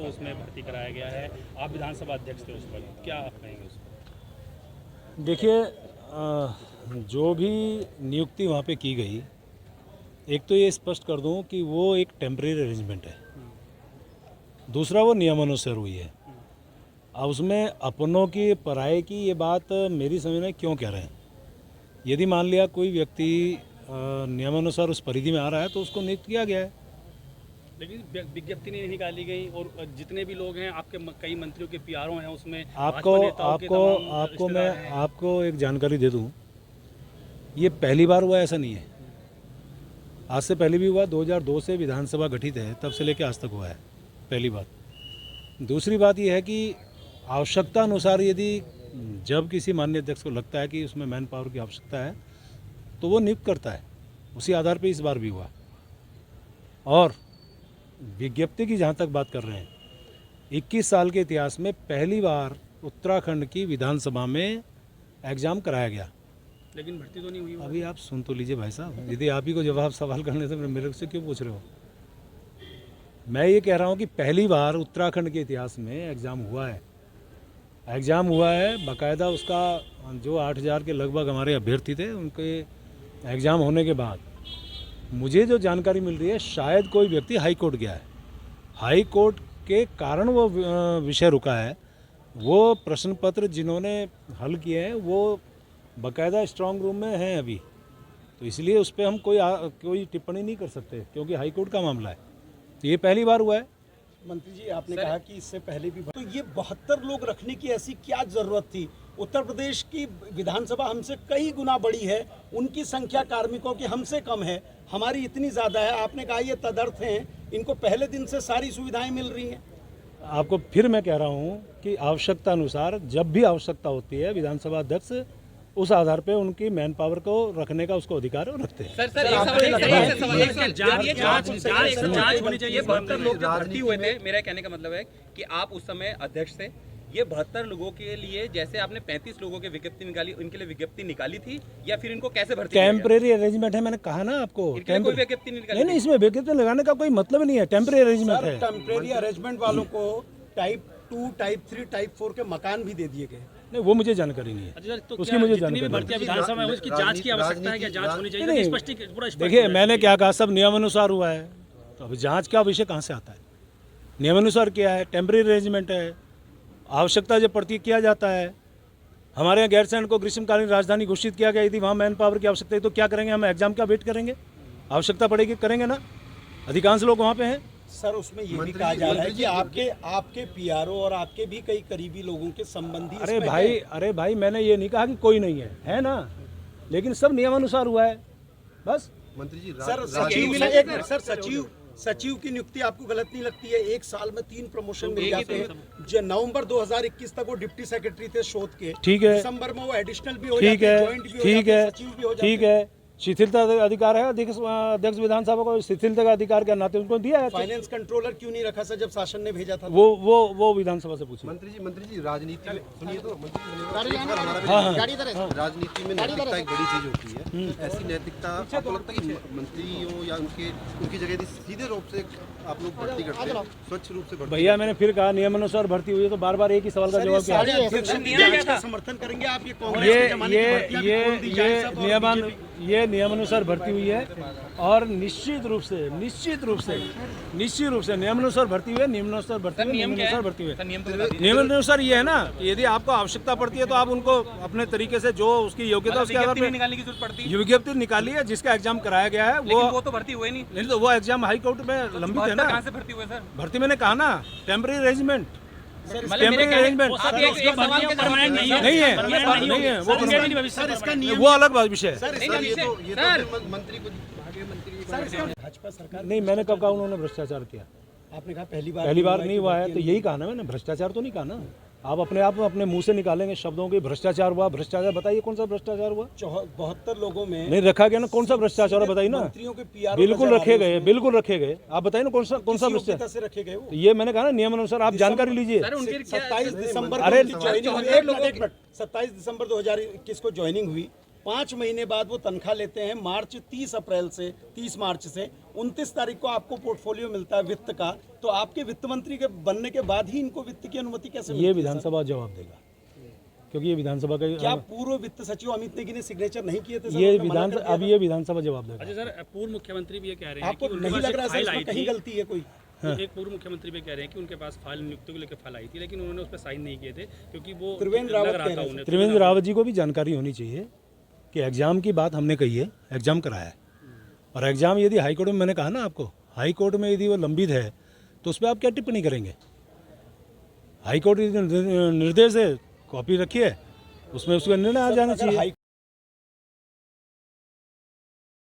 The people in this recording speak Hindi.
को उसमें भर्ती कराया गया है। आप विधानसभा अध्यक्ष थे उस पर, क्या आप कहेंगे उस पर? देखिए, जो भी नियुक्ति वहाँ पे की गई, एक तो ये स्पष्ट कर दूं कि वो एक टेम्परेरी अरेंजमेंट है, दूसरा वो नियमानुसार हुई है। अब उसमें अपनों की पराये की ये बात मेरी समझ में क्यों कह रहे हैं। यदि मान लिया कोई व्यक्ति नियमानुसार उस परिधि में आ रहा है तो उसको नियुक्त किया गया है। लेकिन विज्ञप्ति नहीं निकाली गई और जितने भी लोग हैं आपके कई मंत्रियों के पीआरओ हैं उसमें आपको एक जानकारी दे दूं, ये पहली बार हुआ ऐसा नहीं है। आज से पहले भी हुआ, 2002 से विधानसभा गठित है, तब से लेकर आज तक हुआ है, पहली बात। दूसरी बात यह है कि आवश्यकता अनुसार यदि जब किसी माननीय अध्यक्ष को लगता है कि उसमें मैन पावर की आवश्यकता है तो वो नियुक्त करता है, उसी आधार पे इस बार भी हुआ। और विज्ञप्ति की जहाँ तक बात कर रहे हैं, 21 साल के इतिहास में पहली बार उत्तराखंड की विधानसभा में एग्ज़ाम कराया गया। लेकिन भर्ती तो नहीं हुई। अभी आप सुन तो लीजिए भाई साहब, यदि आप ही को जवाब सवाल करने से मेरे से क्यों पूछ रहे हो। मैं ये कह रहा हूँ कि पहली बार उत्तराखंड के इतिहास में एग्ज़ाम हुआ है, बाकायदा उसका जो 8000 के लगभग हमारे अभ्यर्थी थे, उनके एग्ज़ाम होने के बाद मुझे जो जानकारी मिल रही है, शायद कोई व्यक्ति हाई कोर्ट गया है, हाई कोर्ट के कारण वो विषय रुका है। वो प्रश्न पत्र जिन्होंने हल किए हैं वो बाकायदा स्ट्रांग रूम में हैं अभी, तो इसलिए उस पर हम कोई टिप्पणी नहीं कर सकते क्योंकि हाई कोर्ट का मामला है। तो ये पहली बार हुआ है। मंत्री जी, आपने कहा कि इससे पहले भी, तो ये 72 लोग रखने की ऐसी क्या जरूरत थी? उत्तर प्रदेश की विधानसभा हमसे कई गुना बड़ी है, उनकी संख्या कार्मिकों की हमसे कम है, हमारी इतनी ज़्यादा है। आपने कहा ये तदर्थ हैं, इनको पहले दिन से सारी सुविधाएं मिल रही हैं। आपको फिर मैं कह रहा हूँ कि आवश्यकता अनुसार जब भी आवश्यकता होती है, विधानसभा अध्यक्ष उस आधार पे उनकी मैन पावर को रखने का उसको अधिकार रखते हैं। जांच होनी चाहिए। 72 लोग जो भर्ती हुए थे, मेरा कहने का मतलब है कि आप उस समय अध्यक्ष थे, ये 72 लोगों के लिए जैसे आपने 35 लोगों की विज्ञप्ति निकाली, उनके लिए विज्ञप्ति निकाली थी या फिर इनको कैसे भर्ती? टेम्परेरी अरेंजमेंट है, मैंने कहा ना आपको। कोई विज्ञप्ति नहीं निकाली? नहीं, इसमें विज्ञप्ति लगाने का कोई मतलब नहीं है, टेम्परेरी अरेंजमेंट है। टेम्परेरी अरेंजमेंट वालों को टाइप 2, टाइप 3, टाइप 4 के मकान भी दे दिए गए। नहीं, वो मुझे जानकारी नहीं है। तो उसकी मुझे जानकारी विधानसभा में उसकी जांच की आवश्यकता है, क्या जांच होनी चाहिए? देखिए, मैंने क्या कहा, सब नियमानुसार हुआ है, तो अभी जांच का विषय कहाँ से आता है? नियमानुसार किया है, टेम्परेरी अरेंजमेंट है, आवश्यकता जब पड़ती किया जाता है। हमारे यहाँ गैरसैंण को ग्रीष्मकालीन राजधानी घोषित किया गया, यदि वहाँ मैन पावर की आवश्यकता है तो क्या करेंगे? हम एग्जाम का वेट करेंगे? आवश्यकता पड़ेगी करेंगे ना, अधिकांश लोग वहाँ पे हैं। सर, उसमें ये भी कहा जा रहा है कि आपके पीआरओ और आपके भी कई करीबी लोगों के संबंधी। अरे भाई, मैंने ये नहीं कहा कि कोई नहीं है ना, लेकिन सब नियमानुसार हुआ है, बस। मंत्री जी, सचिव की नियुक्ति आपको गलत नहीं लगती है? 1 साल में 3 प्रमोशन मिल जाते हैं। जो नवंबर 2021 तक वो डिप्टी सेक्रेटरी थे शोध के, ठीक है, दिसंबर में वो एडिशनल भी हो जाते हैं, जॉइंट भी हो जाते हैं, सचिव भी हो जाते हैं। ठीक है, शिथिलता अधिकार है अध्यक्ष विधानसभा को, शिथिलता का अधिकार के नाते उनको दिया है। फाइनेंस कंट्रोलर क्यों नहीं रखा सर, जब शासन ने भेजा था? वो विधानसभा से पूछिए। मंत्री जी, राजनीति में सुनिए तो, राजनीति में नैतिकता एक बड़ी चीज होती है। ऐसी नैतिकता आपको लगता है कि मंत्रियों या उनकी जगह सीधे रूप से आप लोग भर्ती करते हैं, स्वच्छ रूप से? भैया, मैंने फिर कहा नियमानुसार भर्ती हुई है, तो बार बार एक ही सवाल का जवाब क्या? समर्थन करेंगे आप? ये नियमानुसार भर्ती हुई है और निश्चित रूप से नियमानुसार भर्ती हुई है। नियमानुसार ये है ना कि यदि आपको आवश्यकता पड़ती है तो आप उनको अपने तरीके से जो उसकी योग्यता उसके आधार पर निकालने की जरूरत पड़ती है। विज्ञप्ति निकाली है, जिसका एग्जाम कराया गया है, वो तो भर्ती हुए नहीं, तो वो एग्जाम हाई कोर्ट में लंबित है ना। कहाँ से भर्ती हुए सर? भर्ती मैंने कहा ना, टेम्परेरी अरेंजमेंट नहीं है, वो अलग विषय है। भाजपा सरकार नहीं, मैंने कब कहा उन्होंने भ्रष्टाचार किया? आपने कहा पहली बार नहीं हुआ है, तो यही कहा ना मैंने, भ्रष्टाचार तो नहीं कहा ना। आप अपने मुंह से निकालेंगे शब्दों के, भ्रष्टाचार हुआ, भ्रष्टाचार बताइए कौन सा भ्रष्टाचार हुआ? 72 लोगों में नहीं रखा गया ना, कौन सा भ्रष्टाचार है बताइए ना। मंत्रियों के पीआर बिल्कुल रखे गए, आप बताइए ना कौन सा भ्रष्टाचार से रखे गए? तो ये मैंने कहा ना, नियमानुसार आप जानकारी लीजिए। 27 दिसंबर 27 दिसंबर 2021 को ज्वाइनिंग हुई, 5 महीने बाद वो तनख्वाह लेते हैं। मार्च 30 मार्च से 29 तारीख को आपको पोर्टफोलियो मिलता है वित्त का, तो आपके वित्त मंत्री के बनने के बाद ही इनको वित्त की अनुमति कैसे मिलती ये है, सर? विधानसभा जवाब देगा, क्योंकि ये विधानसभा का क्या पूर्व वित्त सचिव अमित नेगी ने सिग्नेचर नहीं किए थे सर? ये उन्होंने मना विधान कर दिया अब था? ये विधानसभा जवाब देगा। अच्छा सर, पूर्व मुख्यमंत्री भी ये कह रहे हैं आपको कि उनके नहीं पास लग एक रहा है सर फाइल आई इसमें कहीं थी। गलती है कोई? एक पूर्व मुख्यमंत्री भी कह रहे हैं कि उनके पास फाइल नियुक्तियों को लेकर फाइल आई थी, लेकिन उन्होंने उस पर साइन नहीं किए थे क्योंकि वो त्रिवेंद्र लग रावत रहा कह था रहे उन्हें। त्रिवेंद्र रावत जी को भी जानकारी होनी चाहिए कि एग्ज़ाम की बात हमने कही है, एग्ज़ाम कराया है, और एग्ज़ाम यदि हाई कोर्ट में, मैंने कहा ना आपको, हाई कोर्ट में यदि वो लंबित है तो उस पर आप क्या टिप्पणी करेंगे? हाई कोर्ट निर्देश है, कॉपी रखी है, उसमें उसका निर्णय आ जाना चाहिए।